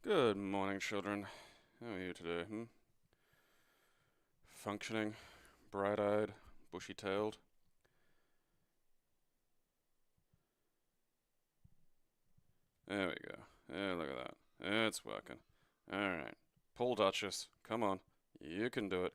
Good morning, children. How are you today, Functioning, bright-eyed, bushy-tailed. There we go. Yeah, look at that. It's working. Alright. Pull Duchess. Come on. You can do it.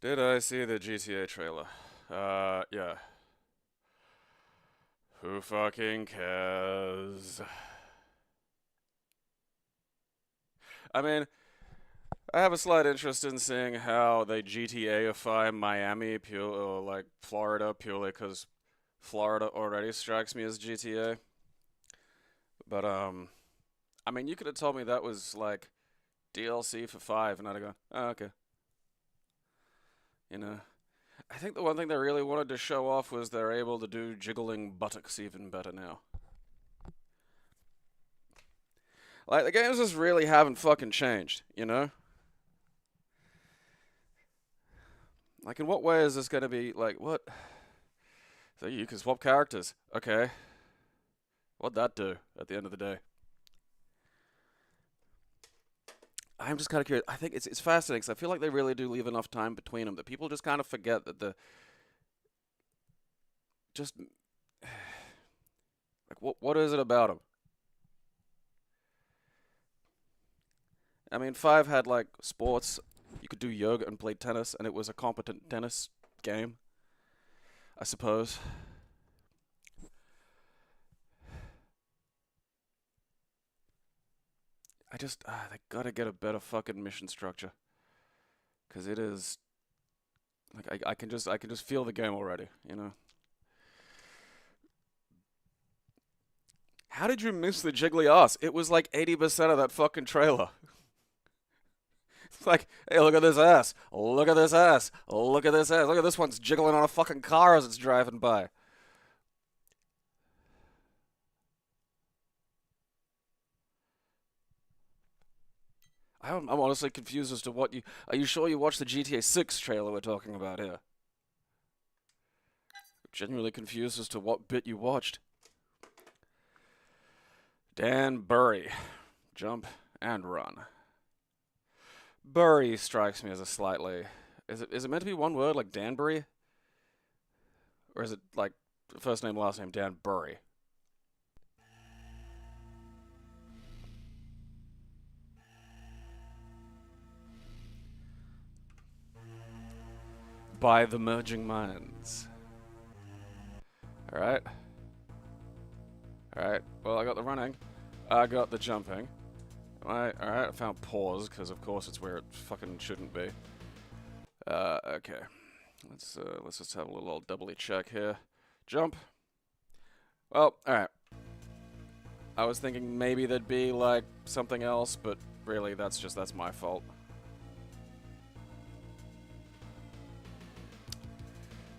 Did I see the GTA trailer? Yeah. Who fucking cares? I mean, I have a slight interest in seeing how they GTA-ify Miami or like Florida purely because Florida already strikes me as GTA. But I mean, you could have told me that was like DLC for 5, and I'd have gone, oh, okay. You know, I think the one thing they really wanted to show off was they're able to do jiggling buttocks even better now. Like the games just really haven't fucking changed, you know? Like, in what way is this gonna be like what? So you can swap characters, okay? What'd that do at the end of the day? I'm just kind of curious. I think it's fascinating because I feel like they really do leave enough time between them that people just kind of forget that the just like what is it about them? I mean, 5 had like sports. You could do yoga and play tennis, and it was a competent tennis game, I suppose. They gotta get a better fucking mission structure, cause it is like I can just feel the game already, you know. How did you miss the jiggly ass? It was like 80% of that fucking trailer. It's like, hey, look at this ass. Look at this ass. Look at this ass. Look at this one's jiggling on a fucking car as it's driving by. I'm honestly confused as to what you. Are you sure you watched the GTA 6 trailer we're talking about here? Genuinely confused as to what bit you watched. Dan Burry. Jump and run. Burry strikes me as a slightly. Is it meant to be one word like Danbury? Or is it like first name, last name, Dan Burry? By the merging minds. Alright. Alright. Well, I got the running. I got the jumping. Alright, I found pause, because of course it's where it fucking shouldn't be. Okay. Let's just have a little old doubly check here. Jump. Well, alright. I was thinking maybe there'd be, like, something else, but really, that's my fault.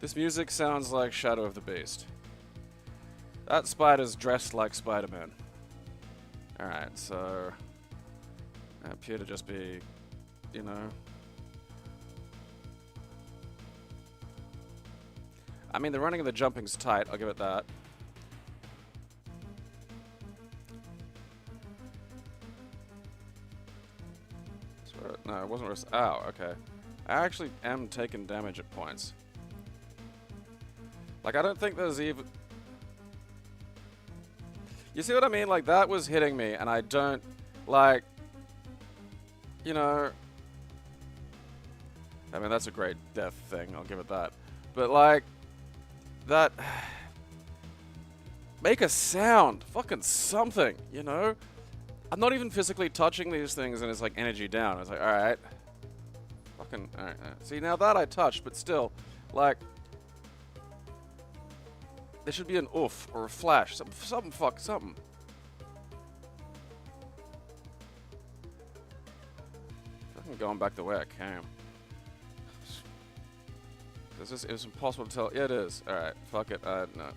This music sounds like Shadow of the Beast. That spider's dressed like Spider-Man. Alright, so I appear to just be, you know. I mean, the running and the jumping's tight, I'll give it that. No, it wasn't. Oh, okay. I actually am taking damage at points. Like, I don't think there's even. You see what I mean? Like, that was hitting me, and I don't, like, you know. I mean, that's a great death thing, I'll give it that. But, like, that. Make a sound. Fucking something, you know? I'm not even physically touching these things, and it's like energy down. It's like, alright. Fucking, alright. See, now that I touched, but still, like. There should be an oof or a flash. Something. Fucking going back the way I came. It was impossible to tell. Yeah, it is. Alright, fuck it. No.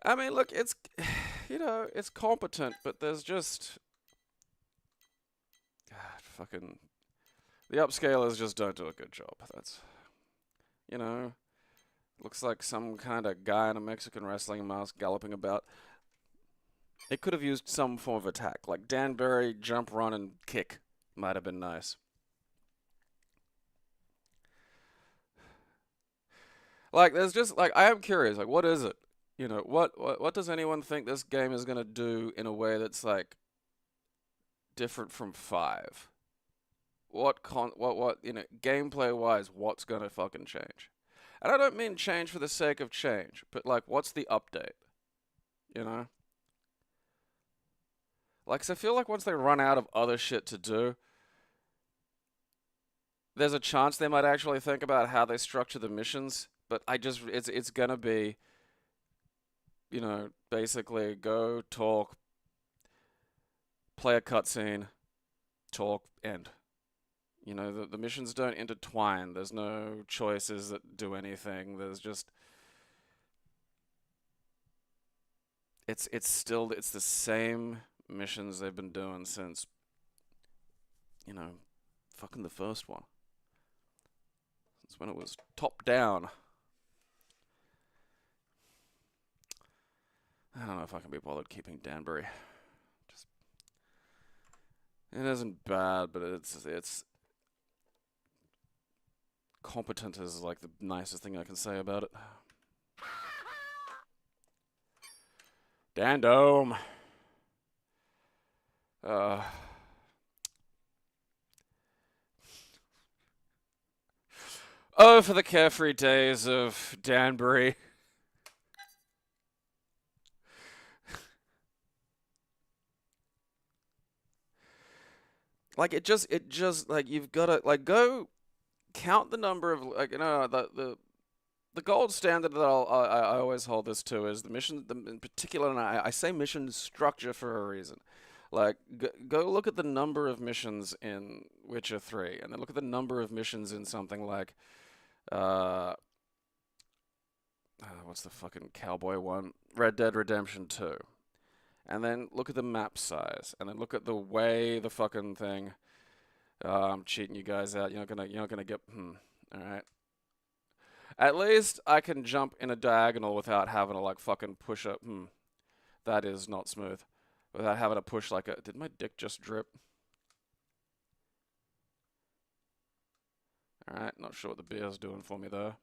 I mean, look, it's, you know, it's competent, but there's just. fucking the upscalers just don't do a good job. That's, you know, looks like some kind of guy in a Mexican wrestling mask galloping about. It could have used some form of attack, like Danbury, jump, run, and kick. Might have been nice. Like, there's just like I am curious. Like, what is it? You know, what does anyone think this game is gonna do in a way that's like different from 5? What you know, gameplay wise, what's gonna fucking change? And I don't mean change for the sake of change, but like, what's the update? You know? Like, 'cause I feel like once they run out of other shit to do, there's a chance they might actually think about how they structure the missions. But it's gonna be, you know, basically go talk, play a cutscene, talk, end. You know, the missions don't intertwine. There's no choices that do anything. There's just it's the same missions they've been doing since, you know, fucking the first one. Since when it was top down. I don't know if I can be bothered keeping Danbury. Just it isn't bad, but it's competent is like the nicest thing I can say about it. Dandome. Oh, for the carefree days of Danbury. Like it just like you've got to like go count the number of like, you know, the gold standard that I always hold this to is the mission, in particular, and I say mission structure for a reason. Like, go look at the number of missions in Witcher 3, and then look at the number of missions in something like, what's the fucking cowboy one? Red Dead Redemption 2. And then look at the map size, and then look at the way the fucking thing. I'm cheating you guys out. You're not gonna get. All right. At least I can jump in a diagonal without having to like fucking push up. That is not smooth. Without having to push like a. Did my dick just drip? All right. Not sure what the beer's doing for me though.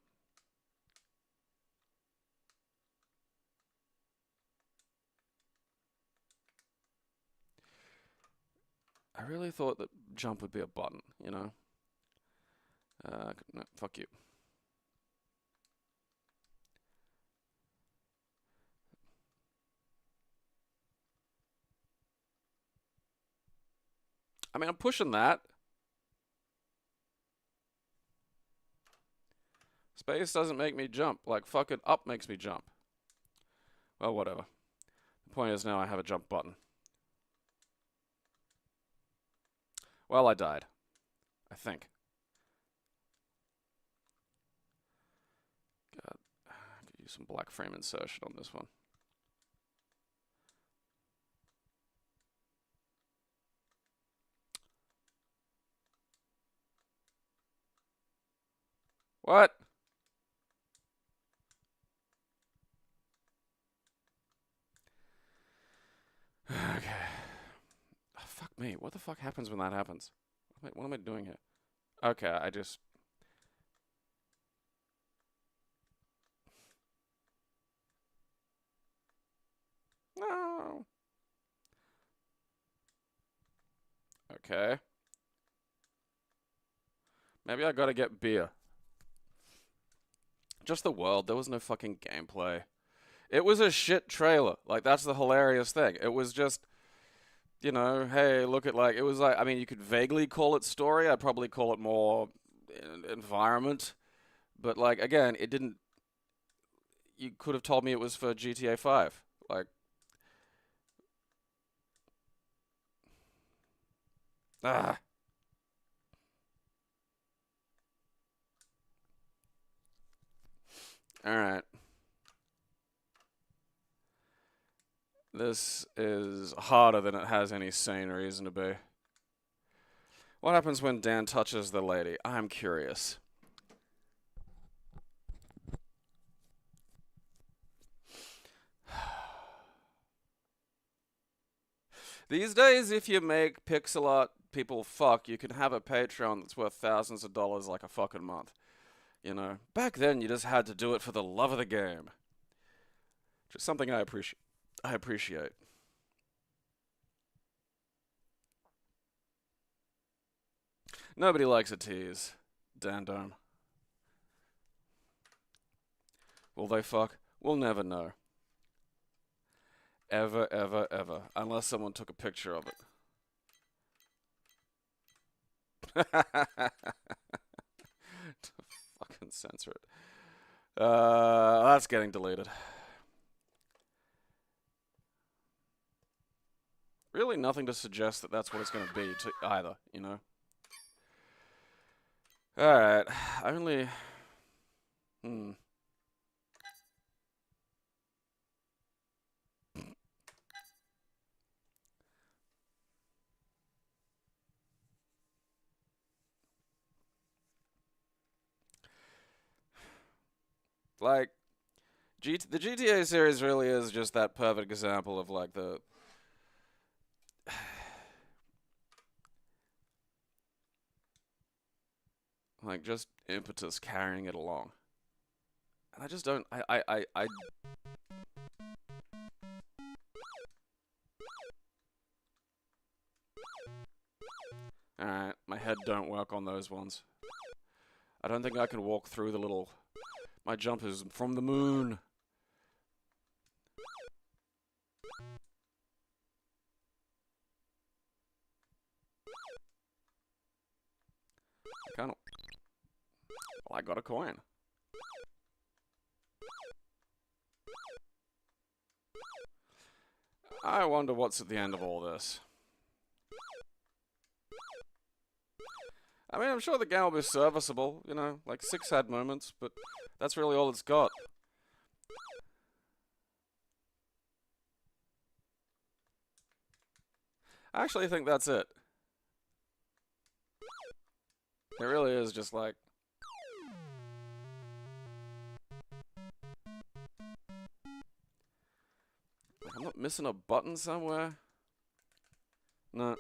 I really thought that jump would be a button, you know? No, fuck you. I mean, I'm pushing that. Space doesn't make me jump. Like, fucking up makes me jump. Well, whatever. The point is now I have a jump button. Well, I died. I think. God, I could use some black frame insertion on this one. What? Okay. Oh, fuck me. What the fuck happens when that happens? What am I doing here? Okay, I just... No. Okay. Maybe I gotta get beer. Just the world. There was no fucking gameplay. It was a shit trailer. Like, that's the hilarious thing. It was just, you know, hey, look at like, it was like, I mean, you could vaguely call it story. I'd probably call it more environment. But, like, again, it didn't, you could have told me it was for GTA 5. Like, ah. Alright. This is harder than it has any sane reason to be. What happens when Dan touches the lady? I'm curious. These days, if you make pixel art people fuck, you can have a Patreon that's worth thousands of dollars like a fucking month. You know, back then you just had to do it for the love of the game. Just something I appreciate. Nobody likes a tease. Dandome. Will they fuck? We'll never know. Ever, ever, ever. Unless someone took a picture of it. Fucking censor it. That's getting deleted. Really nothing to suggest that that's what it's going to be either, you know? Alright, only... Like, the GTA series really is just that perfect example of, like, the... like, just impetus carrying it along. And I just don't... Alright, my head don't work on those ones. I don't think I can walk through the little... My jump is from the moon. I can't... Well, I got a coin. I wonder what's at the end of all this. I mean, I'm sure the game will be serviceable, you know, like 6 had moments, but that's really all it's got. I actually think that's it. It really is just like... I'm not missing a button somewhere? No.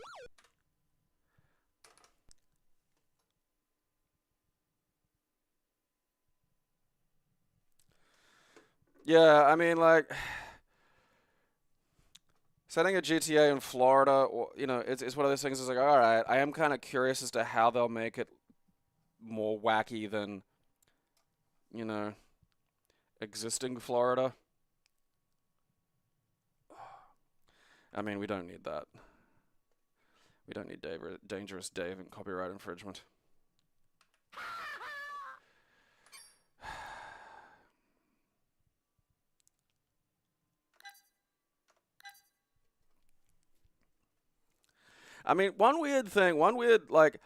Yeah, I mean, like... Setting a GTA in Florida, or, you know, it's one of those things that's like, alright, I am kind of curious as to how they'll make it more wacky than, you know, existing Florida. I mean, we don't need that. We don't need Dangerous Dave and copyright infringement. I mean, like,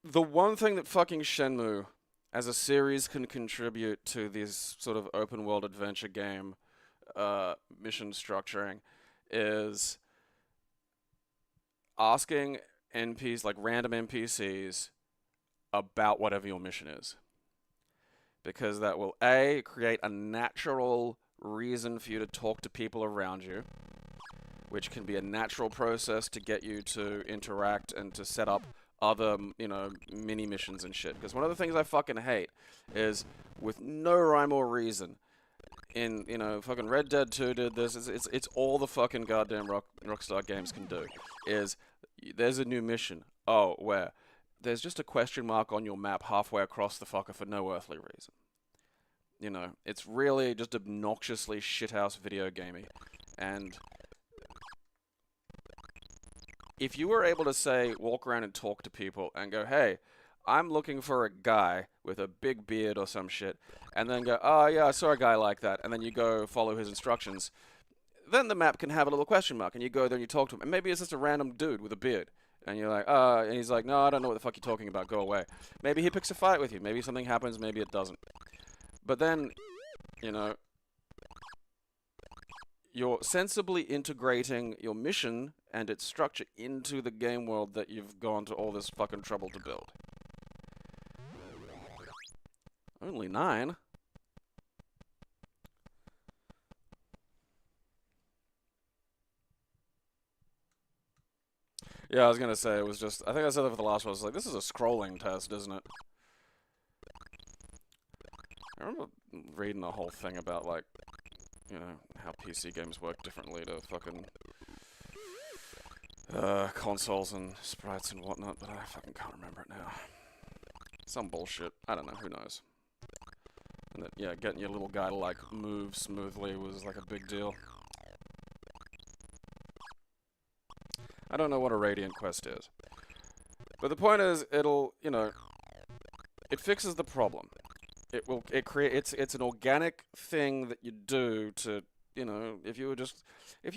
the one thing that fucking Shenmue as a series can contribute to this sort of open world adventure game mission structuring is asking NPCs, like random NPCs, about whatever your mission is. Because that will, A, create a natural reason for you to talk to people around you, which can be a natural process to get you to interact and to set up other, you know, mini missions and shit. Because one of the things I fucking hate is, with no rhyme or reason, in, you know, fucking Red Dead 2 did this, it's all the fucking goddamn Rockstar games can do, is, there's a new mission. Oh, where? There's just a question mark on your map halfway across the fucker for no earthly reason. You know, it's really just obnoxiously shithouse video gamey. And if you were able to say, walk around and talk to people and go, hey, I'm looking for a guy with a big beard or some shit, and then go, oh yeah, I saw a guy like that, and then you go follow his instructions, then the map can have a little question mark, and you go there and you talk to him, and maybe it's just a random dude with a beard, and you're like, and he's like, no, I don't know what the fuck you're talking about, go away. Maybe he picks a fight with you, maybe something happens, maybe it doesn't. But then, you know, you're sensibly integrating your mission and its structure into the game world that you've gone to all this fucking trouble to build. Only 9? Yeah, I was gonna say, it was just, I think I said that for the last one, I was like, this is a scrolling test, isn't it? I remember reading a whole thing about, like, you know, how PC games work differently to fucking consoles and sprites and whatnot, but I fucking can't remember it now. Some bullshit. I don't know, who knows. And that, yeah, getting your little guy to, like, move smoothly was, like, a big deal. I don't know what a Radiant Quest is. But the point is, it'll, you know, it fixes the problem. It's an organic thing that you do to, you know, if you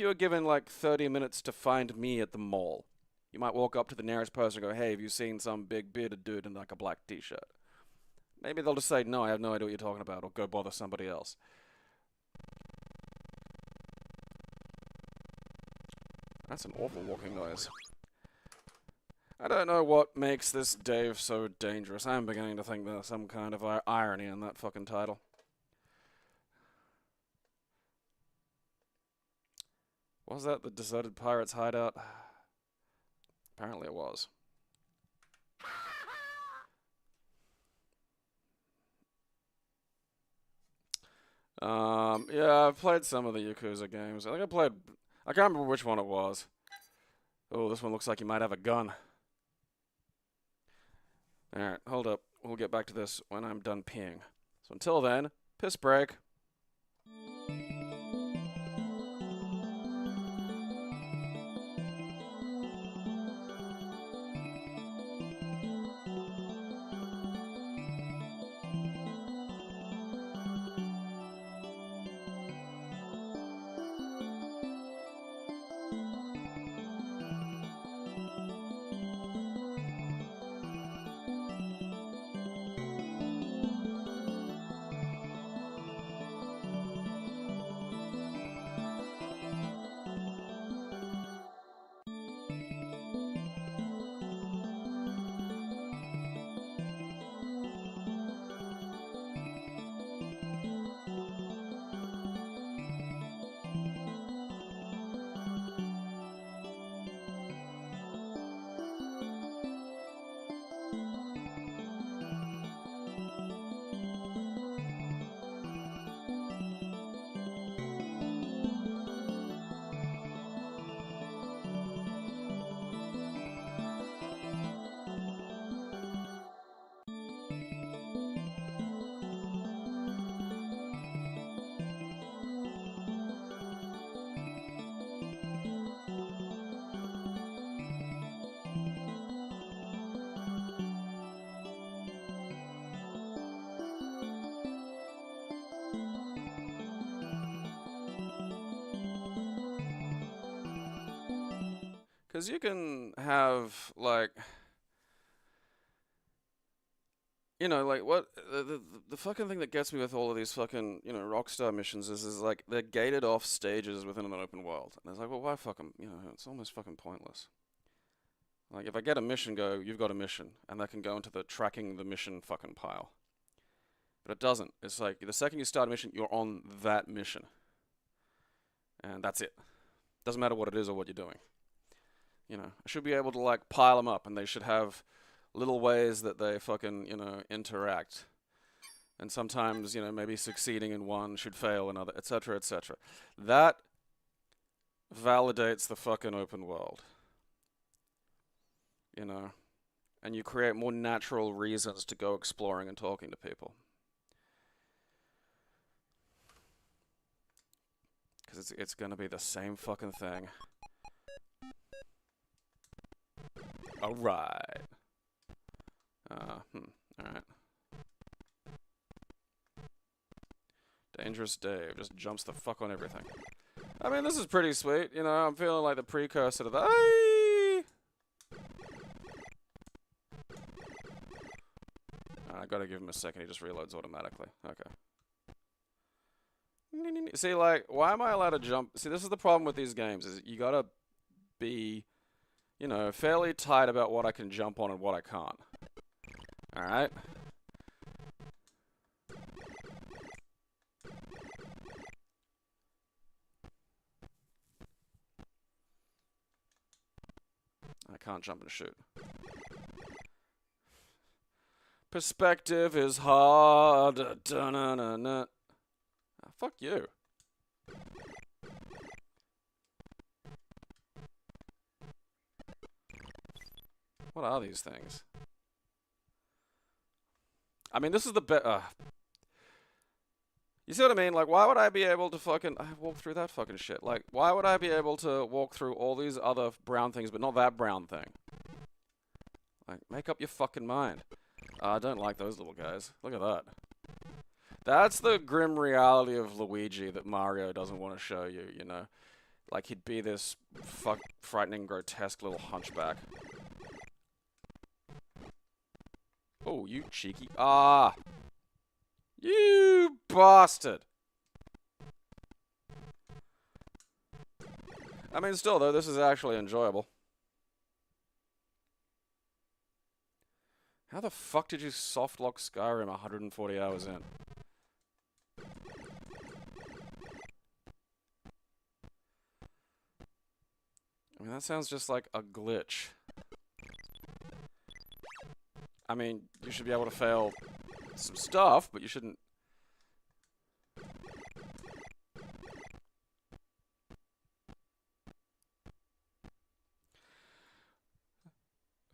were given like 30 minutes to find me at the mall, you might walk up to the nearest person and go, hey, have you seen some big bearded dude in like a black t-shirt? Maybe they'll just say, no, I have no idea what you're talking about, or go bother somebody else. That's an awful walking noise. I don't know what makes this Dave so dangerous. I'm beginning to think there's some kind of irony in that fucking title. Was that the deserted pirate's hideout? Apparently it was. Yeah, I've played some of the Yakuza games. I can't remember which one it was. Oh, this one looks like you might have a gun. Alright, hold up. We'll get back to this when I'm done peeing. So until then, piss break. Because you can have, like, you know, like, what, the fucking thing that gets me with all of these fucking, you know, Rockstar missions is like, they're gated off stages within an open world. And it's like, well, why fuck 'em? You know, it's almost fucking pointless. Like, if I get a mission go, you've got a mission, and that can go into the tracking the mission fucking pile. But it doesn't. It's like, the second you start a mission, you're on that mission. And that's it. Doesn't matter what it is or what you're doing. You know, I should be able to, like, pile them up, and they should have little ways that they fucking, you know, interact. And sometimes, you know, maybe succeeding in one should fail another, etc., etc. That validates the fucking open world. You know, and you create more natural reasons to go exploring and talking to people. Because it's going to be the same fucking thing. Alright. Alright. Dangerous Dave just jumps the fuck on everything. I mean, this is pretty sweet. You know, I'm feeling like the precursor to the... Aye! I gotta give him a second. He just reloads automatically. Okay. See, like, why am I allowed to jump? See, this is the problem with these games, is you gotta be, you know, fairly tight about what I can jump on and what I can't. Alright? I can't jump and shoot. Perspective is hard. Da-na-na-na. Oh, fuck you. What are these things? I mean, this is the best. You see what I mean? Like, why would I be able to fucking walk through that fucking shit? Like, why would I be able to walk through all these other brown things, but not that brown thing? Like, make up your fucking mind. I don't like those little guys. Look at that. That's the grim reality of Luigi that Mario doesn't want to show you, you know? Like, he'd be this frightening, grotesque little hunchback. Oh, you cheeky. Ah! You bastard! I mean, still, though, this is actually enjoyable. How the fuck did you softlock Skyrim 140 hours in? I mean, that sounds just like a glitch. I mean, you should be able to fail some stuff, but you shouldn't...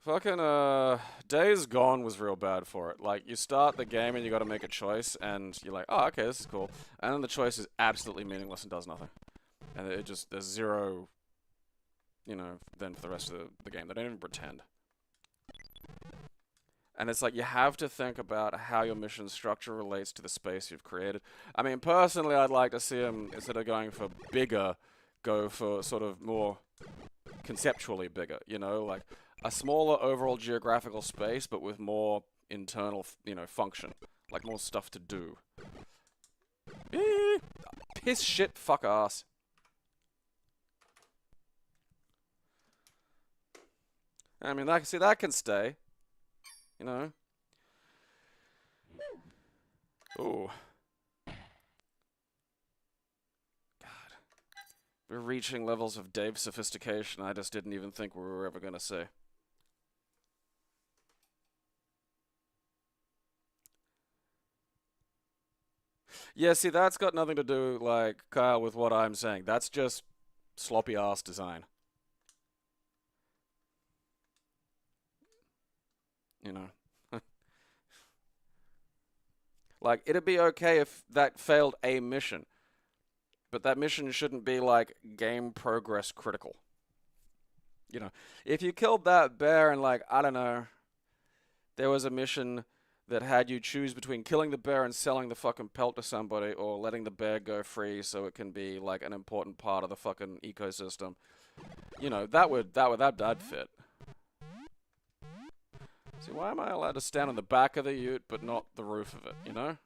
Fucking, Days Gone was real bad for it. Like, you start the game and you gotta make a choice, and you're like, oh, okay, this is cool. And then the choice is absolutely meaningless and does nothing. And it just, there's zero, you know, then for the rest of the game. They don't even pretend. And it's like, you have to think about how your mission structure relates to the space you've created. I mean, personally, I'd like to see them, instead of going for bigger, go for sort of more conceptually bigger, you know? Like, a smaller overall geographical space, but with more internal, you know, function. Like, more stuff to do. Piss, shit, fuck ass. I mean, see, that can stay. You know? Ooh. God. We're reaching levels of Dave sophistication I just didn't even think we were ever gonna see. Yeah, see, that's got nothing to do, like, Kyle, with what I'm saying. That's just sloppy-ass design. You know? Like, it'd be okay if that failed a mission. But that mission shouldn't be, like, game progress critical. You know? If you killed that bear and, like, I don't know, there was a mission that had you choose between killing the bear and selling the fucking pelt to somebody, or letting the bear go free so it can be, like, an important part of the fucking ecosystem. You know, that'd fit. See, why am I allowed to stand on the back of the ute, but not the roof of it, you know?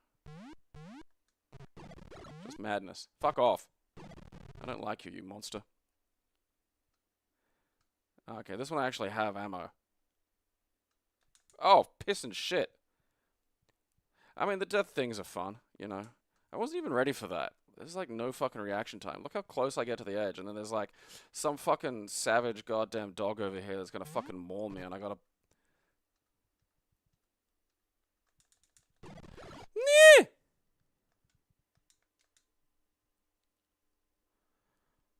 Just madness. Fuck off. I don't like you, you monster. Okay, this one I actually have ammo. Oh, piss and shit. I mean, the death things are fun, you know? I wasn't even ready for that. There's, like, no fucking reaction time. Look how close I get to the edge, and then there's, like, some fucking savage goddamn dog over here that's gonna fucking maul me, and I gotta... Nee!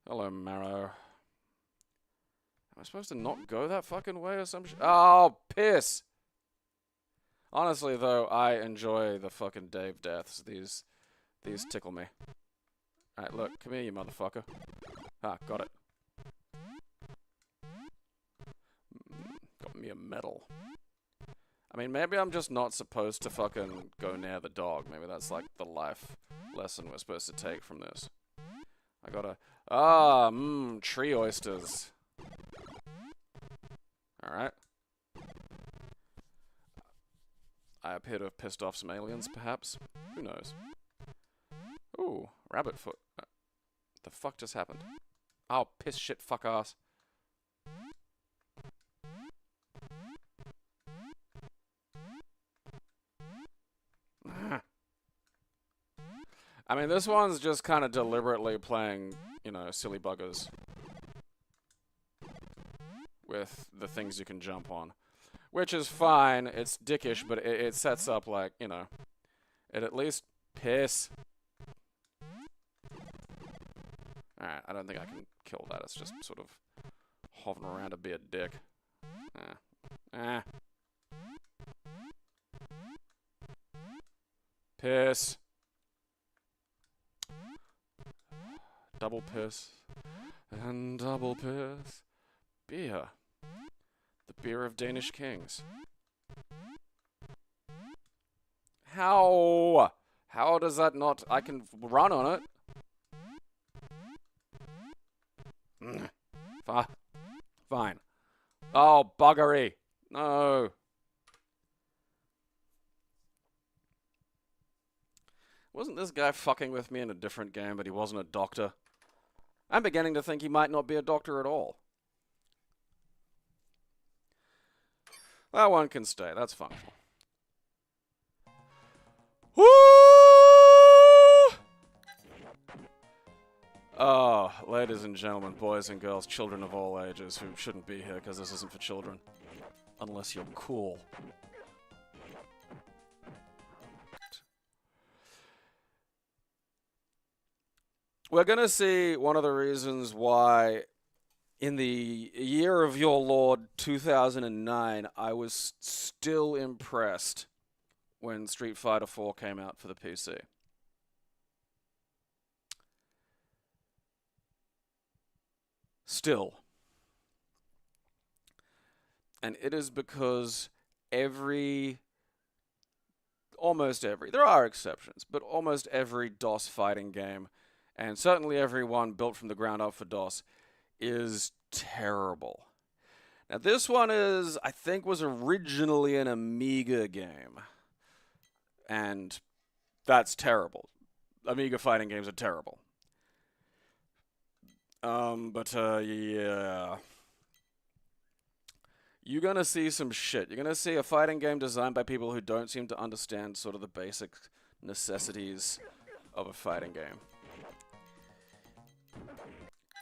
Hello, Marrow. Am I supposed to not go that fucking way or some shit? Oh, piss! Honestly, though, I enjoy the fucking Dave deaths. These tickle me. Alright, look. Come here, you motherfucker. Ah, got it. Got me a medal. I mean, maybe I'm just not supposed to fucking go near the dog. Maybe that's, like, the life lesson we're supposed to take from this. I gotta... Ah, tree oysters. Alright. I appear to have pissed off some aliens, perhaps. Who knows? Ooh, rabbit foot. The fuck just happened? Oh, piss shit fuck ass. I mean, this one's just kind of deliberately playing, you know, silly buggers with the things you can jump on. Which is fine. It's dickish, but it sets up, like, you know, it at least piss. Alright, I don't think I can kill that. It's just sort of hovering around to be a dick. Piss. Double piss. And double piss. Beer. The beer of Danish kings. How? How does that not... I can run on it. Fine. Oh, buggery. No. Wasn't this guy fucking with me in a different game, but he wasn't a doctor? I'm beginning to think he might not be a doctor at all. That one can stay. That's functional. Woo! Oh, ladies and gentlemen, boys and girls, children of all ages who shouldn't be here because this isn't for children. Unless you're cool. We're gonna see one of the reasons why in the year of your Lord 2009, I was still impressed when Street Fighter 4 came out for the PC. Still. And it is because almost every, there are exceptions, but almost every DOS fighting game, and certainly every one built from the ground up for DOS, is terrible. Now this one is, I think, was originally an Amiga game. And that's terrible. Amiga fighting games are terrible. Yeah. You're gonna see some shit. You're gonna see a fighting game designed by people who don't seem to understand sort of the basic necessities of a fighting game.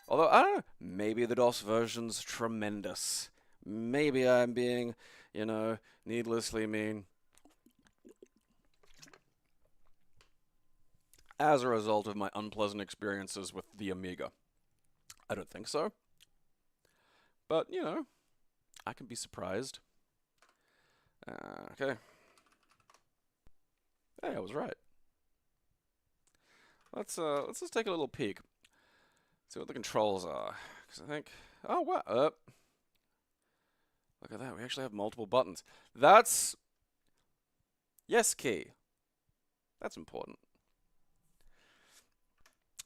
Although, I don't know, maybe the DOS version's tremendous. Maybe I'm being, you know, needlessly mean. As a result of my unpleasant experiences with the Amiga. I don't think so. But, you know, I can be surprised. Okay. Hey, I was right. Let's just take a little peek. See what the controls are. Because I think... Oh, wow. Look at that. We actually have multiple buttons. That's... Yes key. That's important.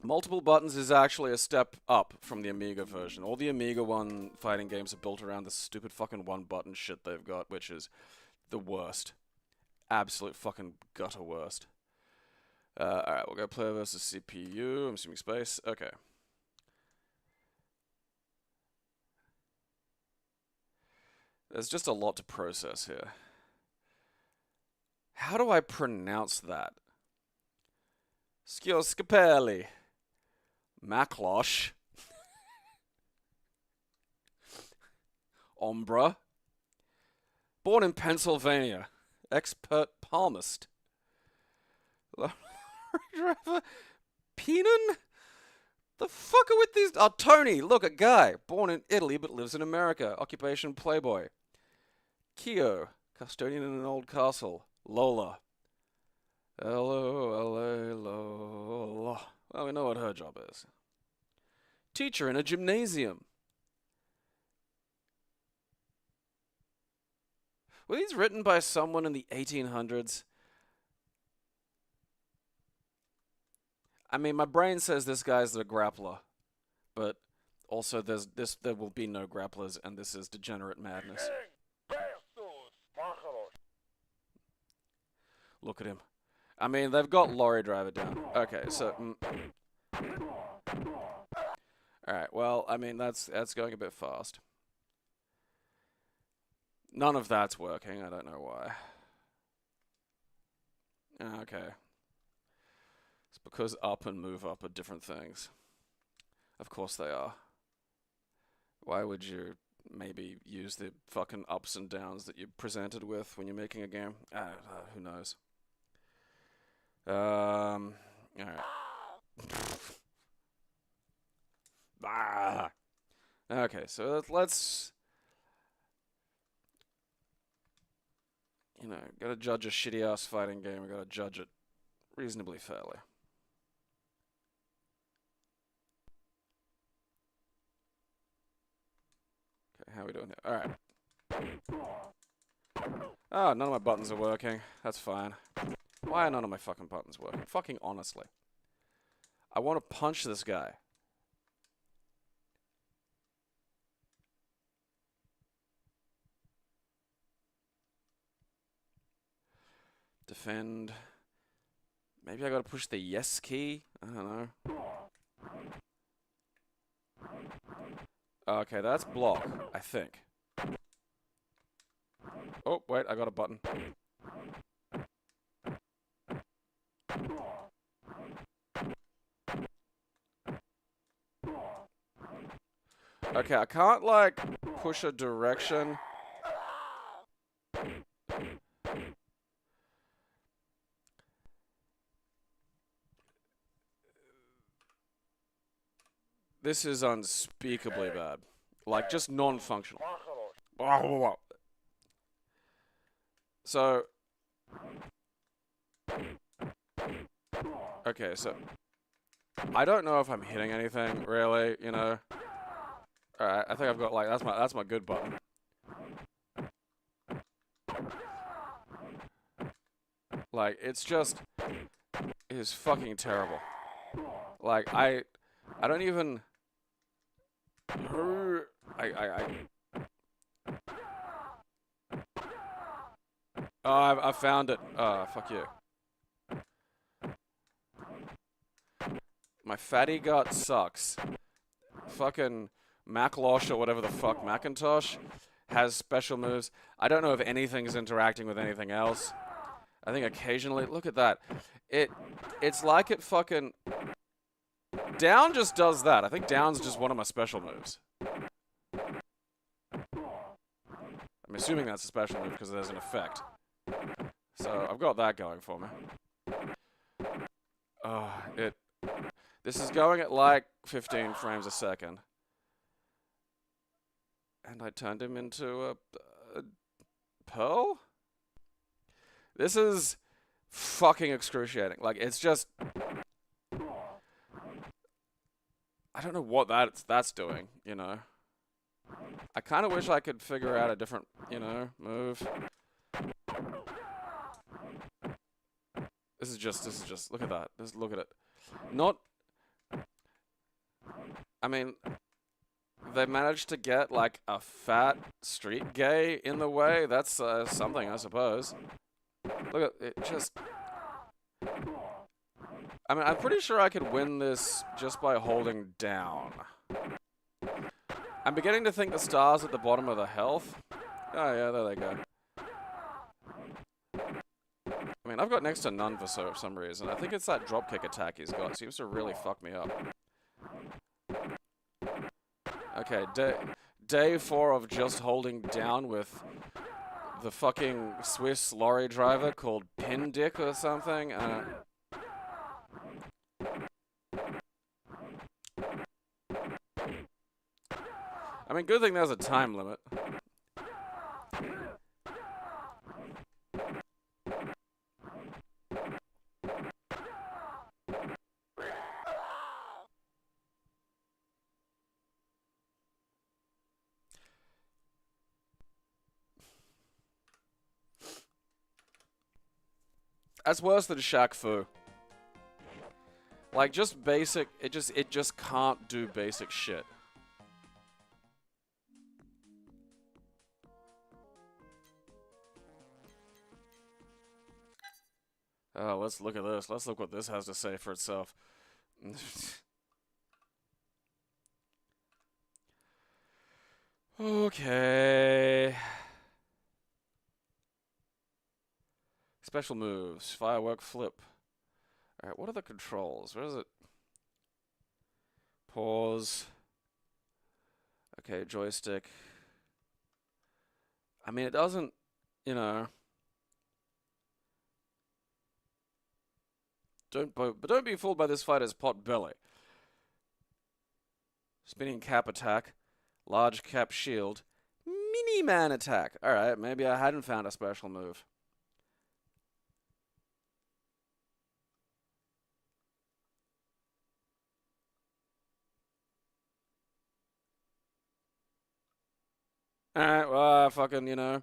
Multiple buttons is actually a step up from the Amiga version. All the Amiga 1 fighting games are built around this stupid fucking one-button shit they've got, which is the worst. Absolute fucking gutter worst. Alright, we'll go player versus CPU. I'm assuming space. Okay. There's just a lot to process here. How do I pronounce that? Skioskapeli. Maclosh. Ombra. Born in Pennsylvania. Expert palmist. Peenan? The fuck are with these? Oh, Tony. Look, a guy. Born in Italy but lives in America. Occupation playboy. Kyo. Custodian in an old castle. Lola. Hello, Lola. Well, we know what her job is. Teacher in a gymnasium. Were these written by someone in the 1800s? I mean, my brain says this guy's the grappler, but also there will be no grapplers, and this is degenerate madness. Look at him. I mean, they've got lorry driver down. Okay, so... Alright, well, I mean, that's going a bit fast. None of that's working. I don't know why. Okay. Let's because up and move up are different things. Of course they are. Why would you maybe use the fucking ups and downs that you're presented with when you're making a game? Who knows? Alright. Okay, so let's you know, gotta judge a shitty ass fighting game, we gotta judge it reasonably fairly. Okay, how are we doing here? Alright. Oh, none of my buttons are working. That's fine. Why are none of my fucking buttons working? Fucking honestly. I want to punch this guy. Defend. Maybe I gotta push the yes key? I don't know. Okay, that's block, I think. Oh, wait, I got a button. Okay, I can't, like, push a direction. This is unspeakably bad. Like, just non-functional. So... Okay, so... I don't know if I'm hitting anything, really, you know. Alright, I think I've got, like, that's my good button. Like, it's just... It is fucking terrible. Like, I don't even... Oh, I found it. Oh, fuck you. My fatty gut sucks. Fucking Maclosh or whatever the fuck, Macintosh, has special moves. I don't know if anything's interacting with anything else. I think occasionally... Look at that. It's like it fucking... Down just does that. I think down's just one of my special moves. I'm assuming that's a special move because there's an effect. So I've got that going for me. This is going at like 15 frames a second. And I turned him into a pearl? This is fucking excruciating. Like, it's just... I don't know what that's doing, you know. I kind of wish I could figure out a different, you know, move. This is just, look at that. Just look at it. Not... I mean, they managed to get, like, a fat street gay in the way. That's something, I suppose. Look at it, just... I mean, I'm pretty sure I could win this just by holding down. I'm beginning to think the stars at the bottom of the health. Oh, yeah, there they go. I mean, I've got next to none for some reason. I think it's that dropkick attack he's got. It seems to really fuck me up. Okay, day 4 of just holding down with the fucking Swiss lorry driver called Pin Dick or something. I mean, good thing there's a time limit. That's worse than Shaq Fu. Like, just basic, it just can't do basic shit. Oh, let's look at this. Let's look what this has to say for itself. Okay. Special moves. Firework flip. Alright, what are the controls? Where is it? Pause. Okay, joystick. I mean, it doesn't, you know... But don't be fooled by this fighter's pot belly. Spinning cap attack. Large cap shield. Mini-man attack. Alright, maybe I hadn't found a special move. Alright, well, fucking, you know.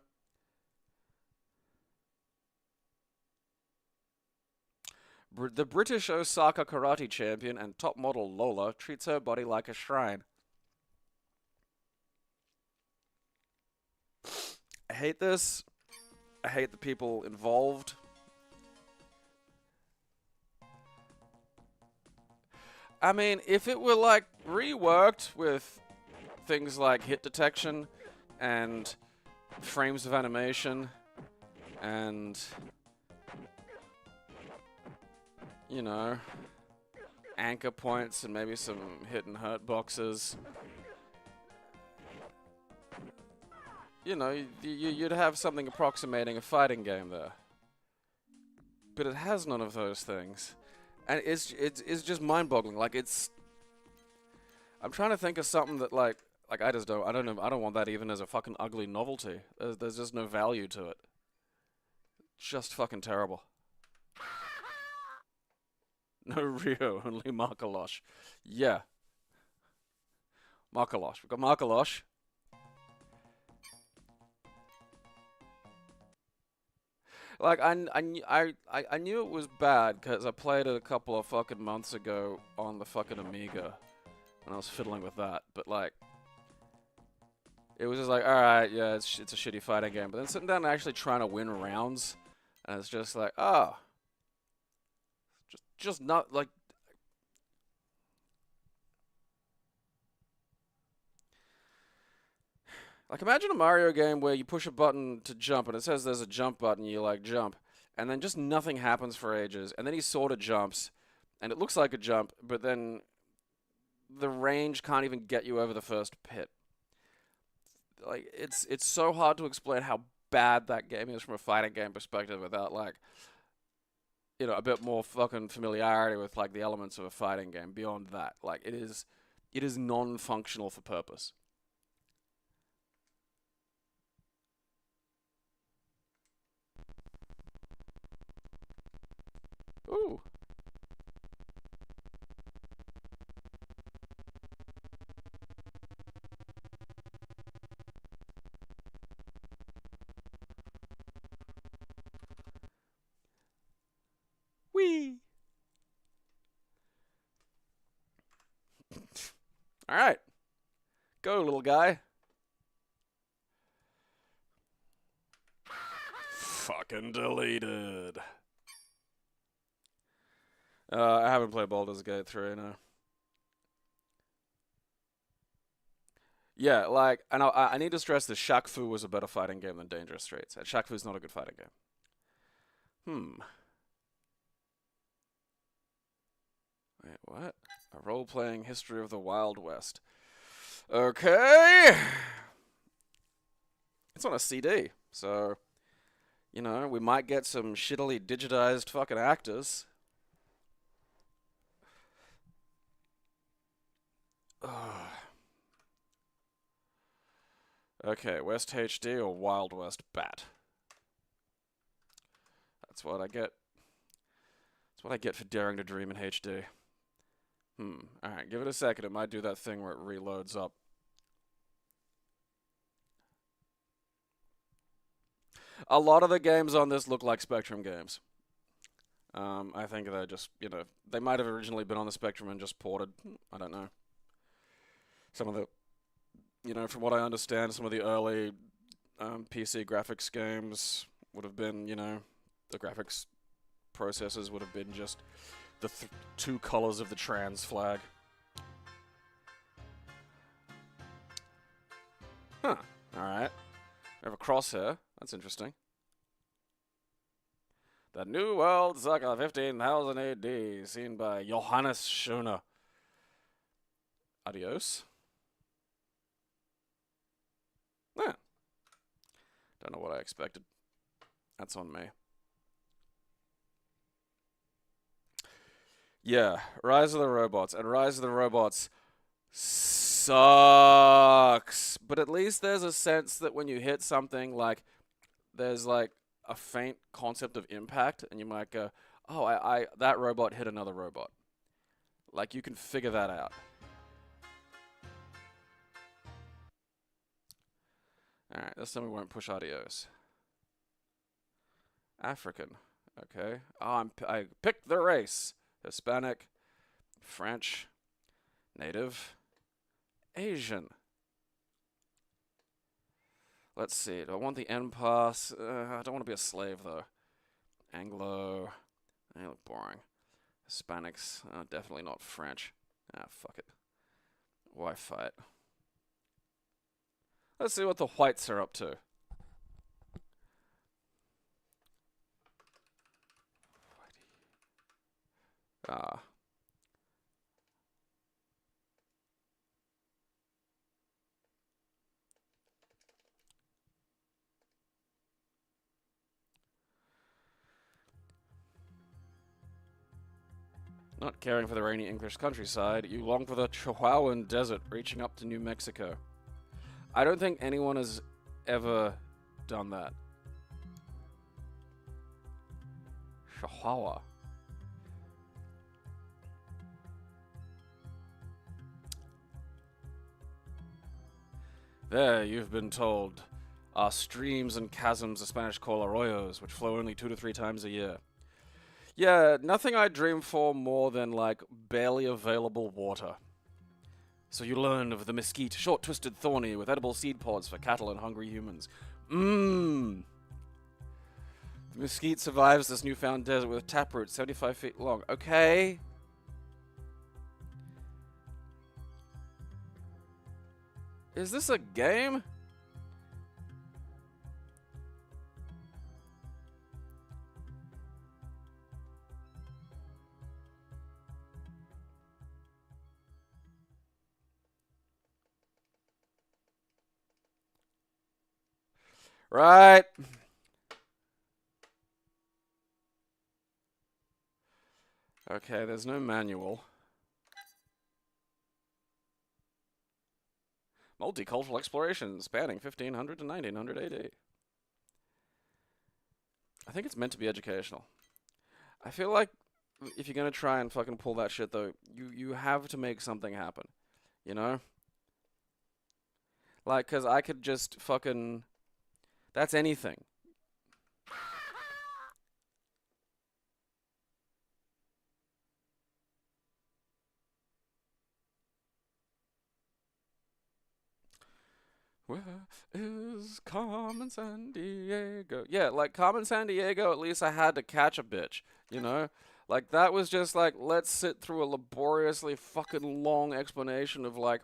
The British Osaka karate champion and top model Lola treats her body like a shrine. I hate this. I hate the people involved. I mean, if it were like reworked with things like hit detection and frames of animation and, you know, anchor points and maybe some hit and hurt boxes, you know, you'd have something approximating a fighting game there. But it has none of those things. And it's just mind-boggling. Like, it's... I'm trying to think of something that, like I don't know, I don't want that even as a fucking ugly novelty. There's just no value to it. Just fucking terrible. No Rio, only Markalosh. Yeah. Markalosh. We've got Markalosh. Like, I knew it was bad because I played it a couple of fucking months ago on the fucking Amiga. And I was fiddling with that. But, like, it was just like, alright, yeah, it's a shitty fighting game. But then sitting down and actually trying to win rounds, and it's just like, oh. Just not, like... Like, imagine a Mario game where you push a button to jump, and it says there's a jump button, you, like, jump. And then just nothing happens for ages. And then he sort of jumps, and it looks like a jump, but then the range can't even get you over the first pit. Like, it's so hard to explain how bad that game is from a fighting game perspective without, like, you know, a bit more fucking familiarity with, like, the elements of a fighting game beyond that. Like, it is non-functional for purpose. Ooh. Whee! Alright. Go, little guy. Fucking deleted. I haven't played Baldur's Gate 3, no. Yeah, like, and I need to stress that Shaq Fu was a better fighting game than Dangerous Streets. And Shaq Fu's not a good fighting game. Wait, what? A role-playing history of the Wild West. Okay! It's on a CD, so, you know, we might get some shittily digitized fucking actors. Ugh. Okay, West HD or Wild West Bat? That's what I get. That's what I get for daring to dream in HD. Alright, give it a second. It might do that thing where it reloads up. A lot of the games on this look like Spectrum games. I think they're just, you know, they might have originally been on the Spectrum and just ported. I don't know. Some of the, you know, from what I understand, some of the early PC graphics games would have been, you know, the graphics processors would have been just the two colors of the trans flag. Huh. Alright. We have a crosshair. That's interesting. The New World circa 15,000 AD, seen by Johannes Schoner. Adios. Yeah. Don't know what I expected. That's on me. Yeah, Rise of the Robots. And Rise of the Robots sucks. But at least there's a sense that when you hit something, like, there's like a faint concept of impact, and you might go, oh, that robot hit another robot. Like, you can figure that out. Alright, this time we won't push adios. African. Okay. Oh, I picked the race. Hispanic, French, Native, Asian. Let's see. Do I want the N pass? I don't want to be a slave, though. Anglo. They look boring. Hispanics. Definitely not French. Ah, fuck it. Why fight? Let's see what the whites are up to. Ah. Not caring for the rainy English countryside, you long for the Chihuahuan desert reaching up to New Mexico. I don't think anyone has ever done that. Chihuahua. There, you've been told, are streams and chasms the Spanish call arroyos, which flow only 2 to 3 times a year. Yeah, nothing I dream for more than, like, barely available water. So you learn of the mesquite, short, twisted, thorny, with edible seed pods for cattle and hungry humans. Mmm. The mesquite survives this newfound desert with taproots 75 feet long. Okay. Is this a game? Right. Okay, there's no manual. Multicultural exploration spanning 1500 to 1900 AD. I think it's meant to be educational. I feel like if you're gonna try and fucking pull that shit, though, you have to make something happen. You know? Like, because I could just fucking... That's anything. Where is Carmen Sandiego? Yeah, like, Carmen Sandiego, at least I had to catch a bitch, you know? Like, that was just like, let's sit through a laboriously fucking long explanation of, like,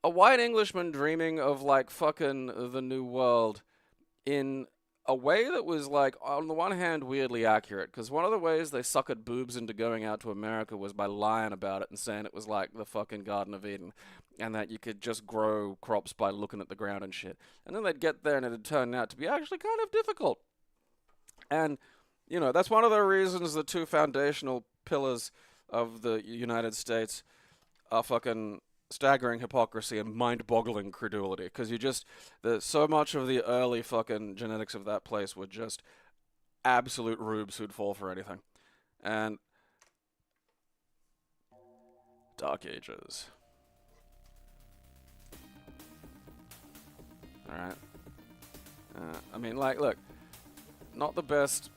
a white Englishman dreaming of, like, fucking the New World in a way that was, like, on the one hand, weirdly accurate. Because one of the ways they suckered boobs into going out to America was by lying about it and saying it was like the fucking Garden of Eden. And that you could just grow crops by looking at the ground and shit. And then they'd get there and it'd turn out to be actually kind of difficult. And, you know, that's one of the reasons the two foundational pillars of the United States are fucking staggering hypocrisy and mind-boggling credulity, because so much of the early fucking genetics of that place were just absolute rubes who'd fall for anything. And Dark Ages. Alright. I mean, like, look, not the best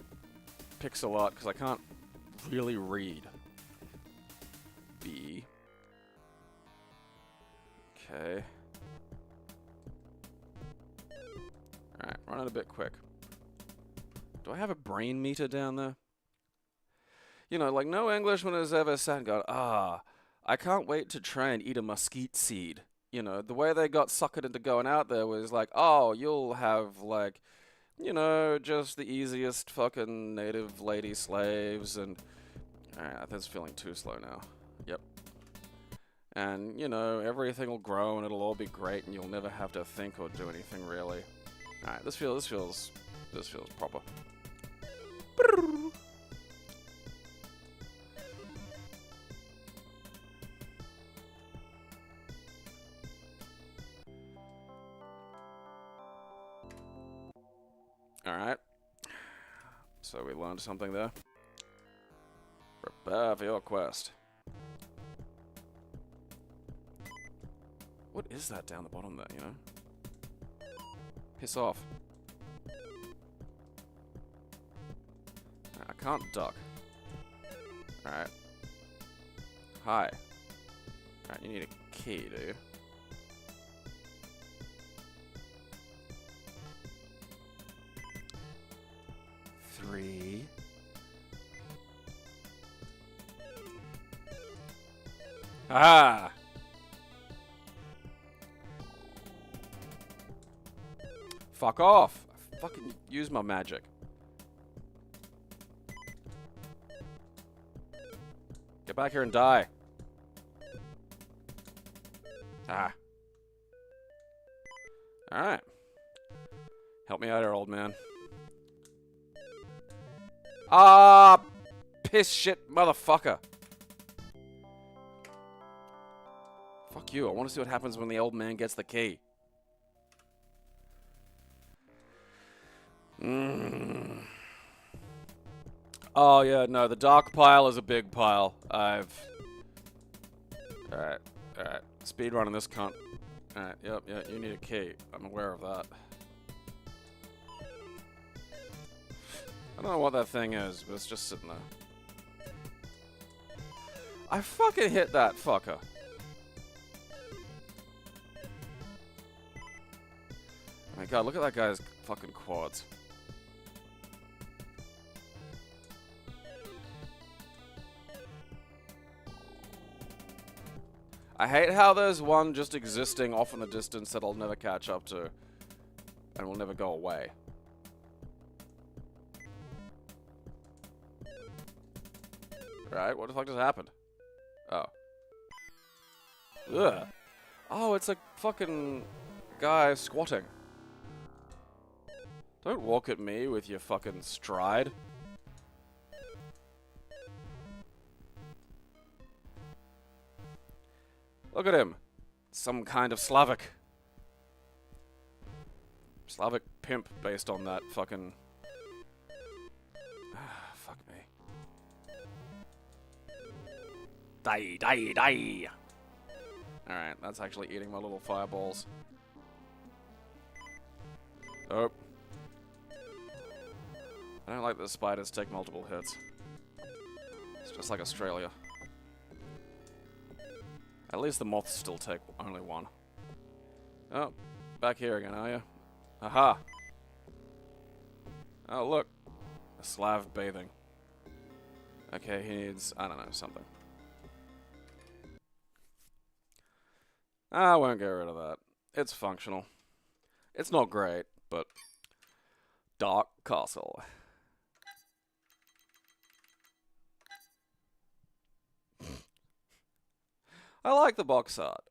pixel art, because I can't really read. B. Okay. Alright, running a bit quick. Do I have a brain meter down there? You know, like, no Englishman has ever sat and gone, I can't wait to try and eat a mesquite seed. You know, the way they got suckered into going out there was like, oh, you'll have, like, you know, just the easiest fucking native lady slaves and... Alright, that's feeling too slow now. Yep. And, you know, everything will grow and it'll all be great and you'll never have to think or do anything really. Alright, this feels proper. Alright. So we learned something there. Prepare for your quest. What is that down the bottom there, you know? Piss off. I can't duck. Alright. Hi. Alright, you need a key, do you? Three. Ah! Fuck off! I fucking use my magic. Get back here and die. Ah. Alright. Help me out here, old man. Ah! Piss shit motherfucker. Fuck you, I want to see what happens when the old man gets the key. Oh, yeah, no, the dark pile is a big pile. Alright. Speedrunning this cunt. Alright, yep, yeah, you need a key. I'm aware of that. I don't know what that thing is, but it's just sitting there. I fucking hit that fucker. Oh my god, look at that guy's fucking quads. I hate how there's one just existing off in the distance that I'll never catch up to. And will never go away. Right, what the fuck just happened? Oh. Ugh. Oh, it's a fucking guy squatting. Don't walk at me with your fucking stride. Look at him. Some kind of Slavic pimp based on that fucking... fuck me. Die, die, die! Alright, that's actually eating my little fireballs. Oh. I don't like that the spiders take multiple hits. It's just like Australia. At least the moths still take only one. Oh, back here again, are you? Aha! Oh, look. A Slav bathing. Okay, he needs, I don't know, something. I won't get rid of that. It's functional. It's not great, but... Dark Castle. I like the box art.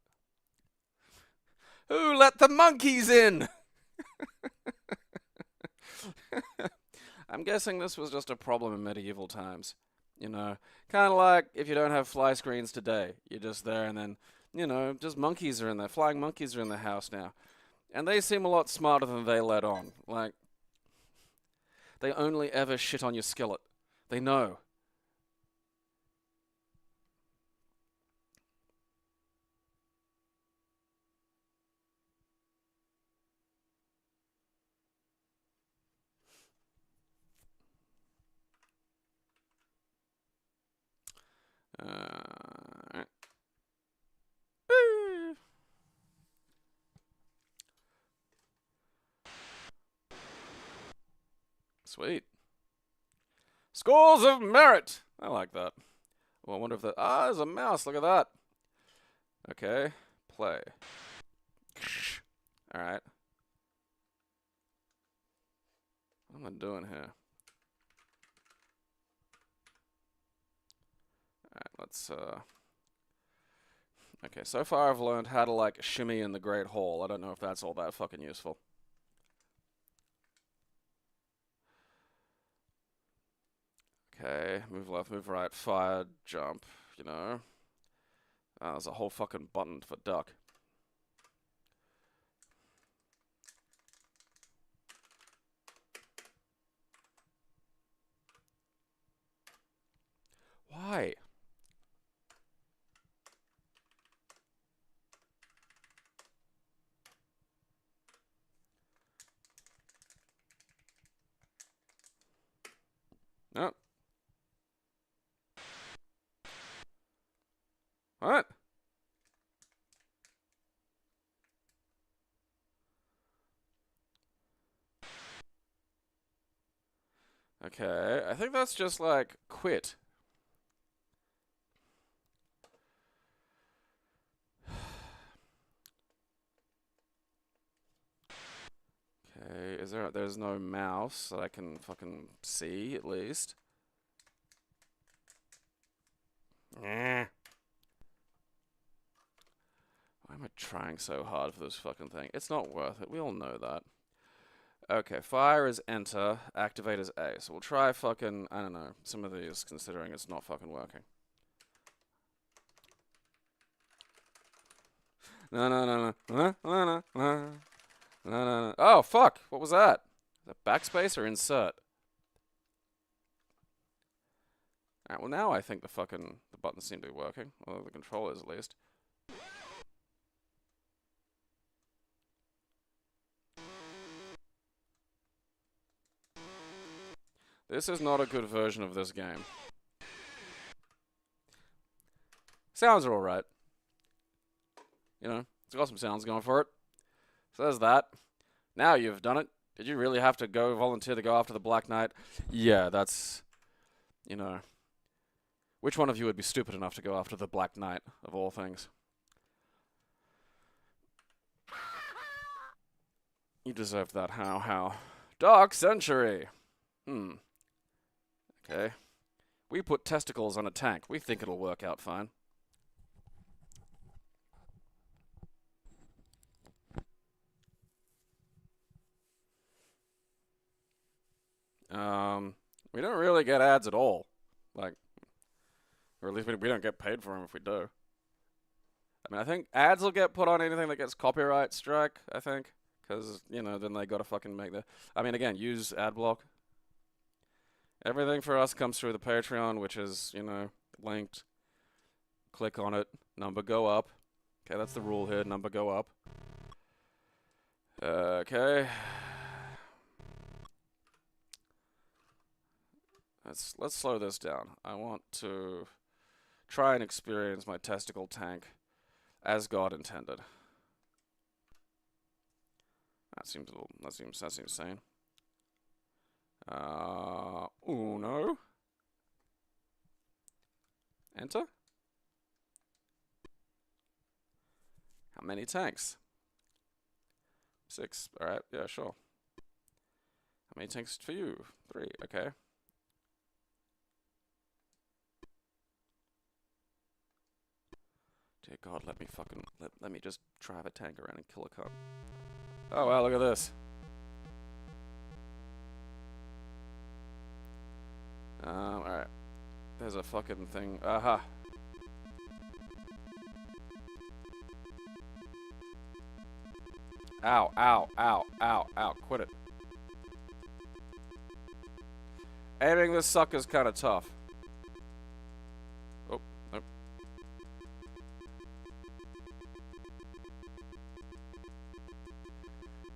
Who let the monkeys in? I'm guessing this was just a problem in medieval times. You know, kind of like if you don't have fly screens today. You're just there and then, you know, just monkeys are in there. Flying monkeys are in the house now. And they seem a lot smarter than they let on. Like, they only ever shit on your skillet. They know. Sweet. Scores of merit! I like that. Well, I wonder if that... Ah, there's a mouse. Look at that. Okay. Play. Alright. What am I doing here? Alright, let's, okay, so far I've learned how to, like, shimmy in the Great Hall. I don't know if that's all that fucking useful. Okay, move left, move right, fire, jump, you know. There's a whole fucking button for duck. Why? No. What? Okay, I think that's just like quit. Okay, there's no mouse that I can fucking see at least. Why am I trying so hard for this fucking thing? It's not worth it. We all know that. Okay, fire is enter, activate is A. So we'll try fucking, I don't know, some of these considering it's not fucking working. No, no, no, no. No, no, no. No, no, no. Oh, fuck. What was that? Is that backspace or insert? Alright, well now I think the buttons seem to be working. Well, the controllers at least. This is not a good version of this game. Sounds are alright. You know, it's got some sounds going for it. So there's that. Now you've done it. Did you really have to go volunteer to go after the Black Knight? Yeah, that's... You know... Which one of you would be stupid enough to go after the Black Knight, of all things? You deserved that. How? Dark Century! Okay. We put testicles on a tank. We think it'll work out fine. We don't really get ads at all. Like, or at least we don't get paid for them if we do. I mean, I think ads will get put on anything that gets copyright strike, I think. Because, you know, then they gotta fucking make the... I mean, again, use ad block. Everything for us comes through the Patreon, which is, you know, linked. Click on it. Number go up. Okay, that's the rule here. Number go up. Okay. Let's slow this down. I want to try and experience my testicle tank as God intended. That seems sane. Uno. Enter. How many tanks? 6. Alright, yeah, sure. How many tanks for you? 3, okay. Dear God, let me fucking... Let me just drive a tank around and kill a cunt. Oh, wow, look at this. Alright. There's a fucking thing. Aha. Ow, ow, ow, ow, ow. Quit it. Aiming this sucker's kind of tough. Oh, nope.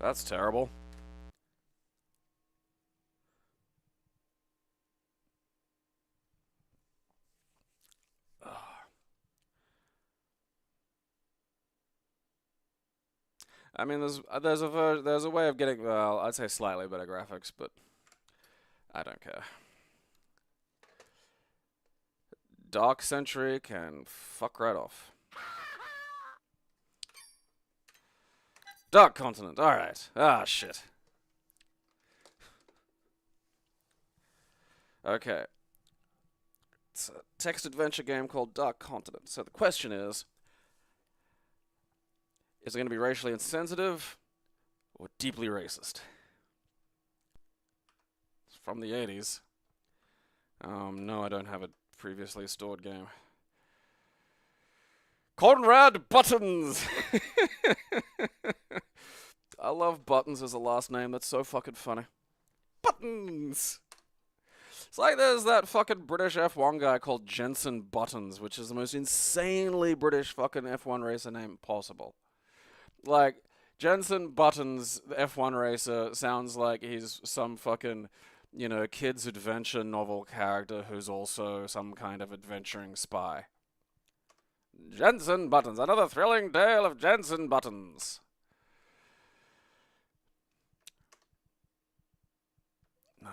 That's terrible. I mean, there's a way of getting, well, I'd say slightly better graphics, but I don't care. Dark Century can fuck right off. Dark Continent, alright. Ah, shit. Okay. It's a text adventure game called Dark Continent. So the question is it going to be racially insensitive or deeply racist? It's from the 80s. No, I don't have a previously stored game. Conrad Buttons! I love Buttons as a last name. That's so fucking funny. Buttons! It's like there's that fucking British F1 guy called Jensen Buttons, which is the most insanely British fucking F1 racer name possible. Like, Jensen Buttons, the F1 racer, sounds like he's some fucking, you know, kid's adventure novel character who's also some kind of adventuring spy. Jensen Buttons, another thrilling tale of Jensen Buttons. No.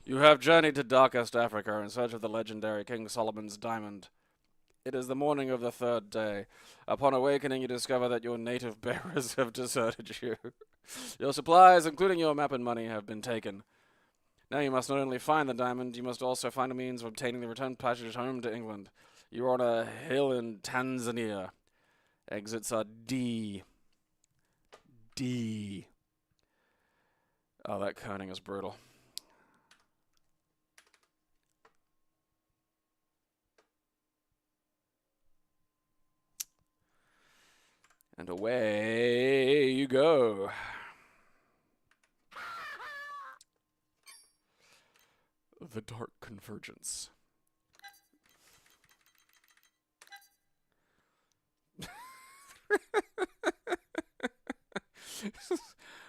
You have journeyed to darkest Africa in search of the legendary King Solomon's diamond. It is the morning of the third day. Upon awakening, you discover that your native bearers have deserted you. Your supplies, including your map and money, have been taken. Now you must not only find the diamond, you must also find a means of obtaining the return passage home to England. You are on a hill in Tanzania. Exits are D. D. Oh, that kerning is brutal. And away you go. The Dark Convergence.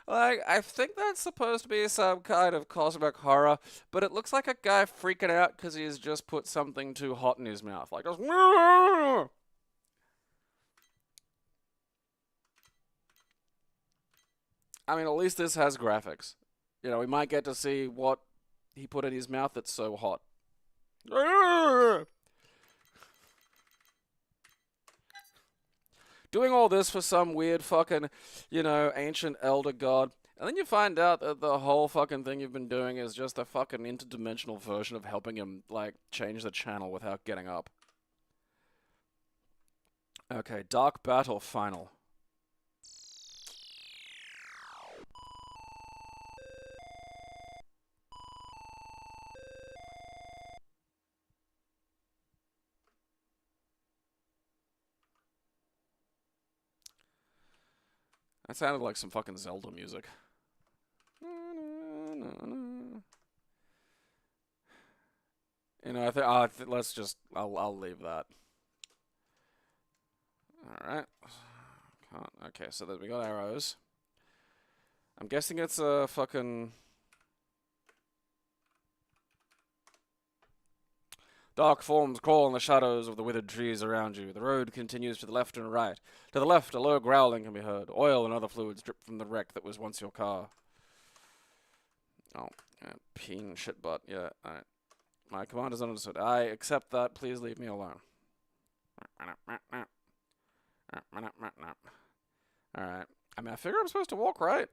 Like, I think that's supposed to be some kind of cosmic horror, but it looks like a guy freaking out because he's just put something too hot in his mouth. Like, just... I mean, at least this has graphics. You know, we might get to see what he put in his mouth that's so hot. Doing all this for some weird fucking, you know, ancient elder god. And then you find out that the whole fucking thing you've been doing is just a fucking interdimensional version of helping him, like, change the channel without getting up. Okay, Dark Battle Final. That sounded like some fucking Zelda music. You know, I think let's just I'll leave that. All right. Okay, so we got arrows. I'm guessing it's a fucking dark forms crawl in the shadows of the withered trees around you. The road continues to the left and right. To the left, a low growling can be heard. Oil and other fluids drip from the wreck that was once your car. Oh, yeah, peen shit butt. Yeah, alright. My command is understood. I accept that. Please leave me alone. Alright. I mean, I figure I'm supposed to walk right.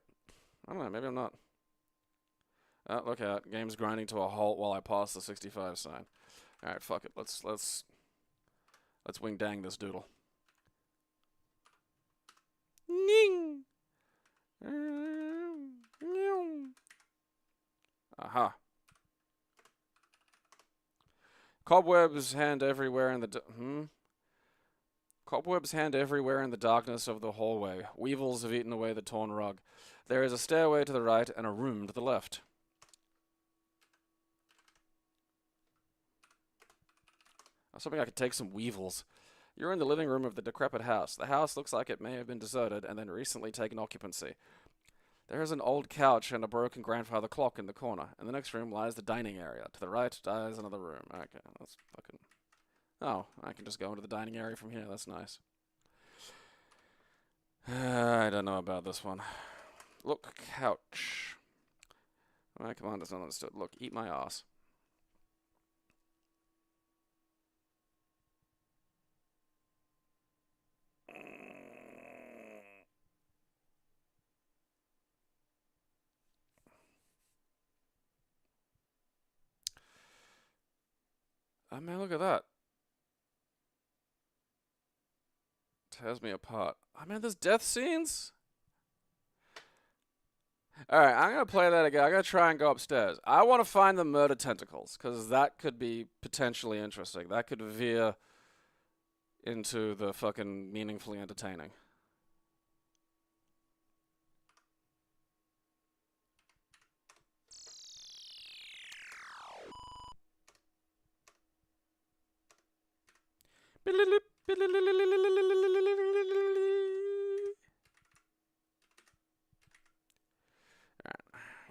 I don't know, maybe I'm not. Oh, look out. Game's grinding to a halt while I pass the 65 sign. Alright, fuck it. Let's wing dang this doodle. Ning! Aha. Cobwebs hand everywhere in the Cobwebs hand everywhere in the darkness of the hallway. Weevils have eaten away the torn rug. There is a stairway to the right and a room to the left. I was hoping I could take some weevils. You're in the living room of the decrepit house. The house looks like it may have been deserted and then recently taken occupancy. There is an old couch and a broken grandfather clock in the corner. In the next room lies the dining area. To the right lies another room. Okay, that's fucking... Oh, I can just go into the dining area from here. That's nice. I don't know about this one. Look, couch. My command is not understood. Look, eat my ass. I mean, look at that. Tears me apart. I mean, there's death scenes? Alright, I'm gonna play that again. I'm gonna try and go upstairs. I want to find the murder tentacles, because that could be potentially interesting. That could veer into the fucking meaningfully entertaining.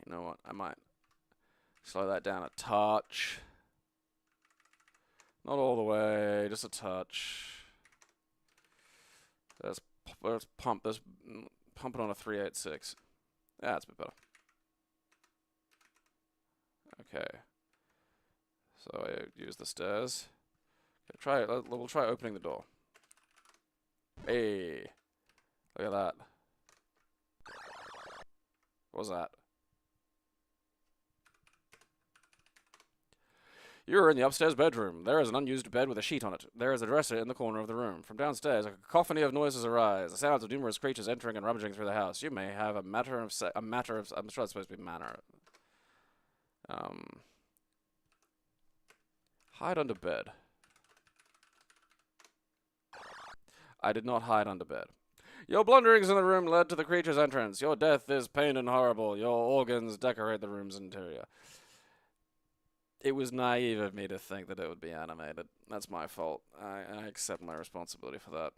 You know what? I might slow that down a touch. Not all the way, just a touch. Let's pump it on a 386. Yeah, that's a bit better. Okay. So I use the stairs. Okay, we'll try opening the door. Hey, look at that. What was that? You are in the upstairs bedroom. There is an unused bed with a sheet on it. There is a dresser in the corner of the room. From downstairs, a cacophony of noises arise. The sounds of numerous creatures entering and rummaging through the house. You may have I'm sure it's supposed to be manner. Hide under bed. I did not hide under bed. Your blunderings in the room led to the creature's entrance. Your death is pain and horrible. Your organs decorate the room's interior. It was naive of me to think that it would be animated. That's my fault. I accept my responsibility for that.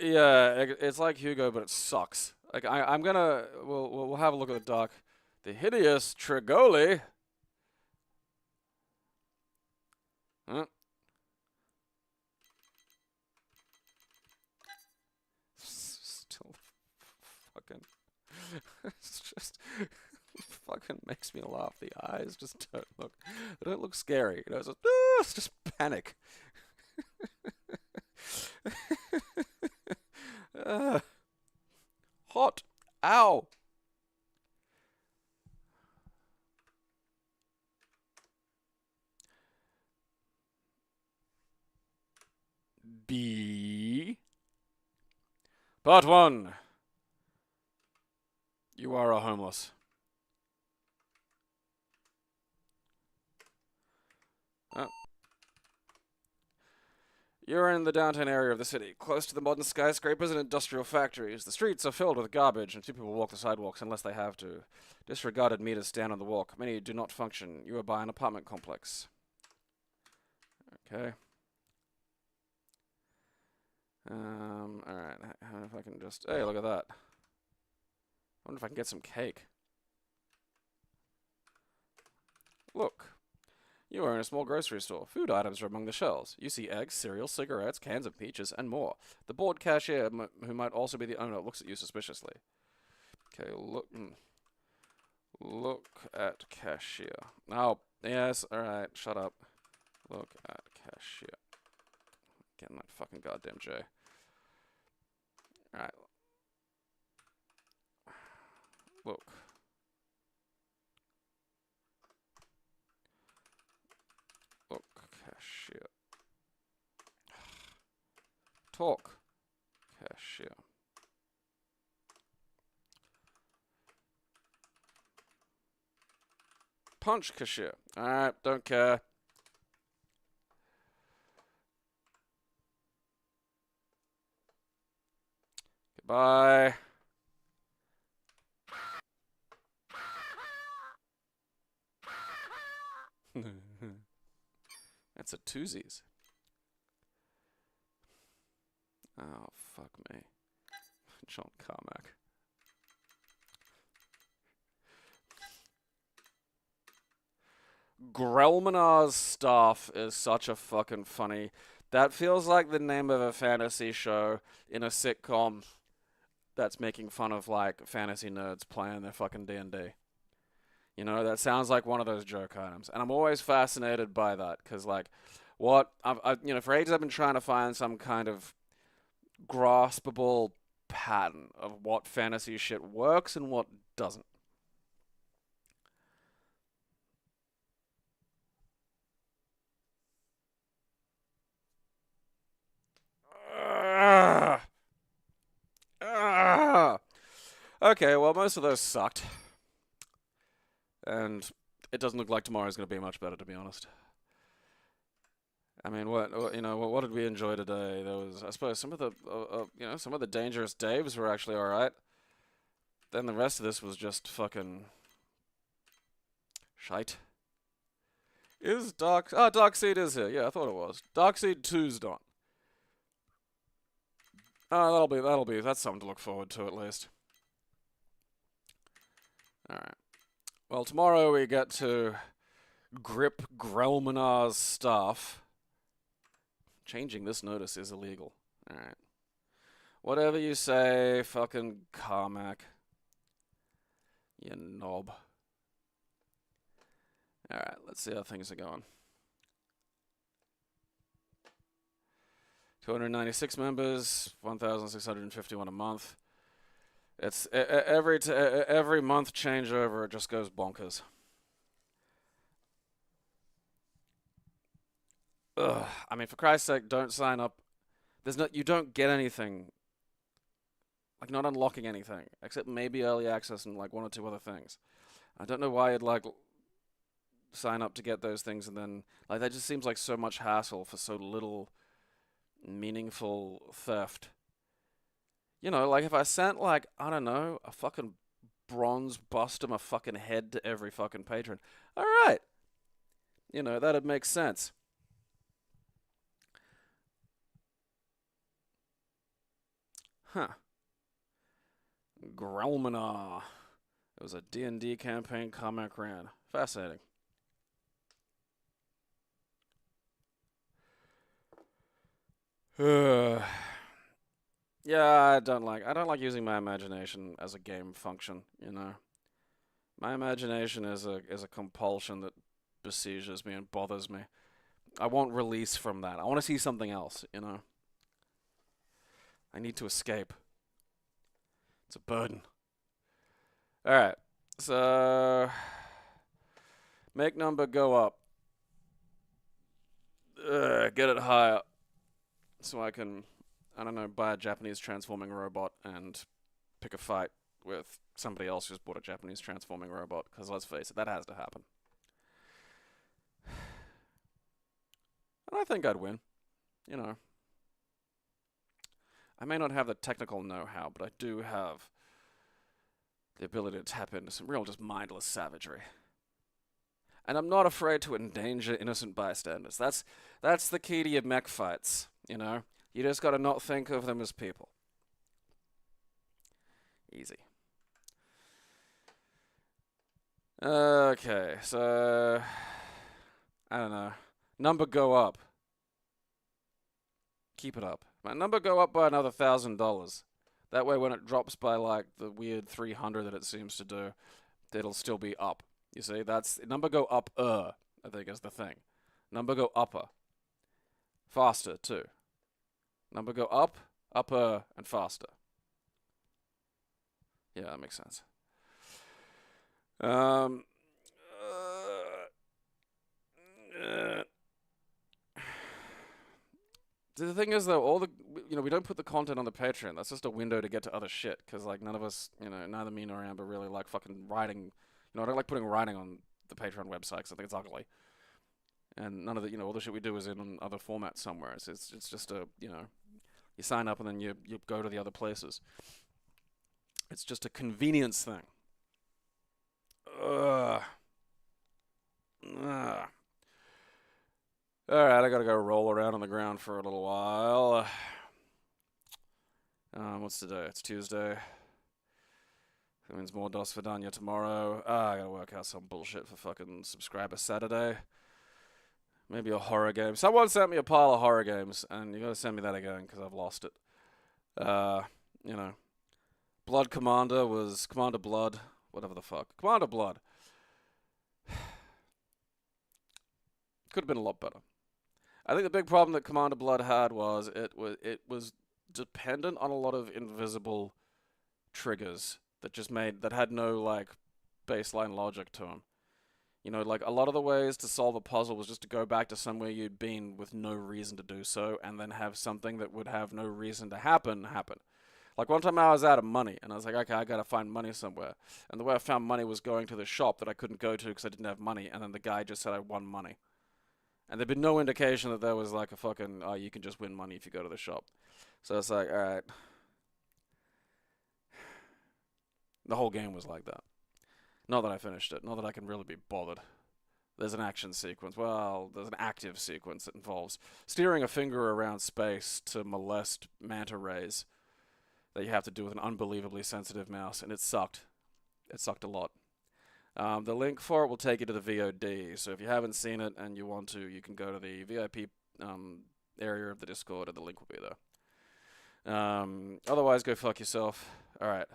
Yeah, it's like Hugo, but it sucks. Like we'll have a look at the doc. The hideous Trigoli. Huh? Still fucking. It's just. Fucking makes me laugh. The eyes just don't look scary. You know, it's just panic. Hot. Ow. B. Part 1. You are a homeless. Oh. You're in the downtown area of the city, close to the modern skyscrapers and industrial factories. The streets are filled with garbage, and few people walk the sidewalks unless they have to. Disregarded meters stand on the walk. Many do not function. You are by an apartment complex. Okay. Alright. I wonder if I can just... Hey, look at that. I wonder if I can get some cake. Look. You are in a small grocery store. Food items are among the shelves. You see eggs, cereal, cigarettes, cans of peaches, and more. The bored cashier, who might also be the owner, looks at you suspiciously. Okay, look at cashier. Oh, yes, alright, shut up. Look at cashier. Getting that fucking goddamn J. Alright. Look. Look, cashier. Talk, cashier. Punch, cashier. Alright, don't care. Goodbye. That's a twosies. Oh, fuck me. John Carmack. Grelmanar's staff is such a fucking funny... That feels like the name of a fantasy show in a sitcom that's making fun of, like, fantasy nerds playing their fucking D&D. You know, that sounds like one of those joke items. And I'm always fascinated by that, because, like, you know, for ages I've been trying to find some kind of graspable pattern of what fantasy shit works and what doesn't. Ah! Ah! Okay, well, most of those sucked. And it doesn't look like tomorrow's going to be much better, to be honest. I mean, what did we enjoy today? There was, I suppose, some of the, some of the dangerous Daves were actually all right. Then the rest of this was just fucking shite. Is Darkseed is here. Yeah, I thought it was. Darkseed 2's done. Oh, that's something to look forward to at least. Alright. Well, tomorrow we get to grip Grelmanar's staff. Changing this notice is illegal. Alright. Whatever you say, fucking Carmack. You knob. Alright, let's see how things are going. 296 members, 1,651 a month. It's every month changeover, it just goes bonkers. Ugh. I mean, for Christ's sake, don't sign up. You don't get anything. Like, not unlocking anything, except maybe early access and like one or two other things. I don't know why you'd like sign up to get those things and then like that just seems like so much hassle for so little meaningful theft. You know, like if I sent like, I don't know, a fucking bronze bust of my fucking head to every fucking patron. Alright. You know, that'd make sense. Huh. Grelmanar. It was a D&D campaign Carmack ran. Fascinating. Yeah, I don't like using my imagination as a game function, you know. My imagination is a compulsion that besieges me and bothers me. I want release from that. I want to see something else, you know. I need to escape. It's a burden. Alright, so make number go up. Get it higher. So I can, I don't know, buy a Japanese transforming robot and pick a fight with somebody else who's bought a Japanese transforming robot. Because let's face it, that has to happen. And I think I'd win. You know. I may not have the technical know-how, but I do have the ability to tap into some real just mindless savagery. And I'm not afraid to endanger innocent bystanders. That's the key to your mech fights, you know? You just gotta not think of them as people. Easy. Okay, so I don't know. Number go up. Keep it up. My number go up by another $1,000. That way when it drops by like the weird 300 that it seems to do, it'll still be up. You see, that's number go up I think is the thing. Number go upper. Faster too. Number go up, upper, and faster. Yeah, that makes sense. The thing is, though, we don't put the content on the Patreon. That's just a window to get to other shit. Because, like, none of us, neither me nor Amber really like fucking writing. I don't like putting writing on the Patreon website because I think it's ugly. And none of the, all the shit we do is in other formats somewhere. It's just a, you sign up and then you go to the other places. It's just a convenience thing. Ugh. Ugh. Alright, I gotta go roll around on the ground for a little while. What's today? It's Tuesday. That means more Dosvidaniya tomorrow. I gotta work out some bullshit for fucking subscriber Saturday. Maybe a horror game. Someone sent me a pile of horror games, and you gotta send me that again, because I've lost it. Blood Commander was Commander Blood. Whatever the fuck. Commander Blood. Could have been a lot better. I think the big problem that Commander Blood had was it was dependent on a lot of invisible triggers that had no like baseline logic to them. You know, like, a lot of the ways to solve a puzzle was just to go back to somewhere you'd been with no reason to do so, and then have something that would have no reason to happen. Like, one time I was out of money, and I was like, okay, I gotta find money somewhere. And the way I found money was going to the shop that I couldn't go to because I didn't have money, and then the guy just said I won money. And there'd been no indication that there was like a fucking, oh, you can just win money if you go to the shop. So it's like, alright. The whole game was like that. Not that I finished it, not that I can really be bothered. There's an action sequence. Well, there's an active sequence that involves steering a finger around space to molest manta rays that you have to do with an unbelievably sensitive mouse, and it sucked. It sucked a lot. The link for it will take you to the VOD, so if you haven't seen it and you want to, you can go to the VIP area of the Discord, and the link will be there. Otherwise, go fuck yourself. Alright.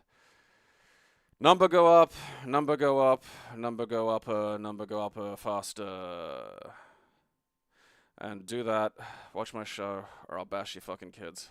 Number go up, number go up, number go up, number go up faster. And do that. Watch my show, or I'll bash you fucking kids.